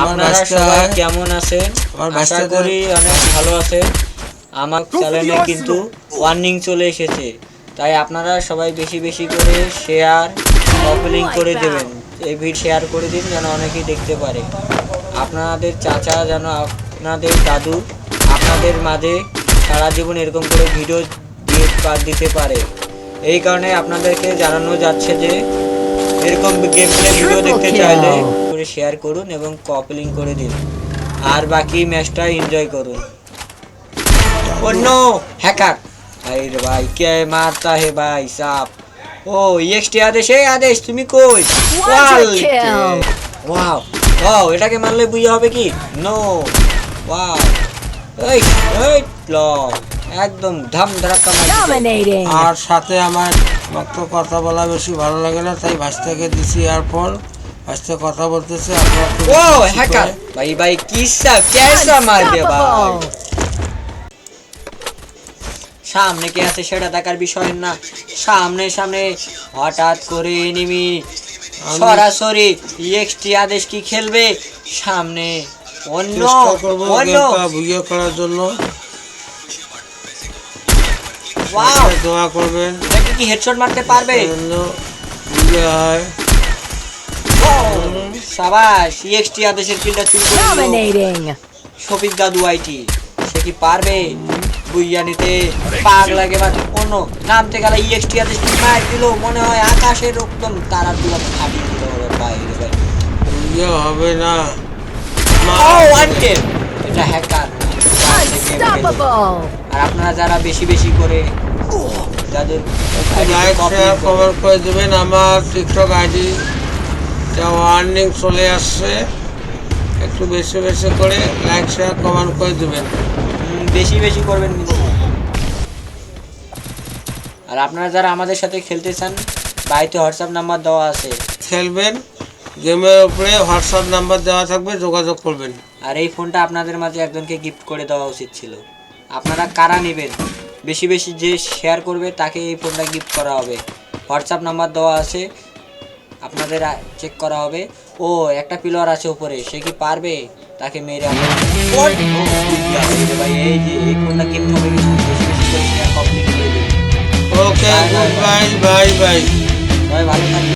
আপনারা সবাই কেমন আছেন? আশা করি অনেক ভালো আছেন। আমার চ্যানেলে কিন্তু ওয়ার্নিং চলে এসেছে, তাই আপনারা সবাই বেশি বেশি করে শেয়ার কপি লিঙ্ক করে দেবেন। এই ভিডিও শেয়ার করে দিন যেন অনেকেই দেখতে পারে। আপনাদের চাচা যেন আপনাদের দাদু আপনাদের মাঝে সারা জীবন এরকম করে ভিডিও দিতে পারে। এই কারণে আপনাদেরকে জানানো যাচ্ছে যে এরকম গেম প্লে ভিডিও দেখতে চাইলে করে শেয়ার করুন এবং কপি লিঙ্ক করে দিন, আর বাকি ম্যাচটা এনজয় করুন। ओ नो हैकर, अरे भाई क्या मारता है भाई साहब। ओ EXT आदेश তুমি কই? ওয়াও ওয়াও, এটাকে মারলে বুইয়া হবে কি? নো ওয়াও, এই এই ল একদম ধাম ধাক্কা মারছে। আর সাথে আমার মাত্র কথা বলা বেশি ভালো লাগে না, তাই ভাস্তাকে দিছি এয়ারফোন। ভাস্তা কথা বলতেছে, আপনারা ও হ্যাকার ভাই ভাই কিসা कैसा मार दे भाई। সামনে কে আছে সেটা দেখার বিষয় না, সামনে সামনে হঠাৎ করে এনিমি সরাসরি EXT আদেশ কি খেলবে সামনে। অন্য চেষ্টা করব গেমটা বুঝিয়ে করার জন্য। ওয়াও, দোয়া করবেন এটা কি হেডশট মারতে পারবে? বুঝে হয় সাবাস, EXT আদেশের কিলটা চুরি করে নিল শফিক দাদু আইটি। সে কি পারবে বুইয়া নিতে? পাগ লাগে বা অন্য নামতে গেলে EXT আদেশ কি মার দিল, মনে হয় আকাশের একদম তারার দিকে ফাটিয়ে দিল বাইরে ভাই। বুঝে হবে না। ও ওয়ান্টেড, এটা হ্যাকার। আর আপনারা যারা বেশি বেশি করে যাদের লাইক শেয়ার কমেন্ট করে দেবেন। আমার টিকটক আইডি ওয়ার্নিং চলে আসছে, একটু বেশি বেশি করে লাইক শেয়ার কমেন্ট করে দেবেন। বেশি বেশি করবেন কিন্তু। আর আপনারা যারা আমাদের সাথে খেলতে চান, বাড়িতে হোয়াটসঅ্যাপ নাম্বার দেওয়া আছে, খেলবেন। গেমের উপরে হোয়াটসঅ্যাপ নাম্বার দেওয়া থাকবে, যোগাযোগ করবেন। আর এই ফোনটা আপনাদের মাঝে একজনকে গিফট করে দেওয়া উচিত ছিল। আপনারা কারা নেবেন, বেশি বেশি যে শেয়ার করবে তাকে এই ফোনটা গিফট করা হবে। হোয়াটসঅ্যাপ নাম্বার দেওয়া আছে, আপনাদের চেক করা হবে। ও একটা প্লেয়ার আছে উপরে, সে কি পারবে? তাকে মেরে ভাই এই যে এই ফোনটা গিফট হবে, বেশি বেশি করে শেয়ার কমপ্লিট করে দেবে। ওকে, গুড বাই, বাই বাই। সবাই ভালো থাকবে।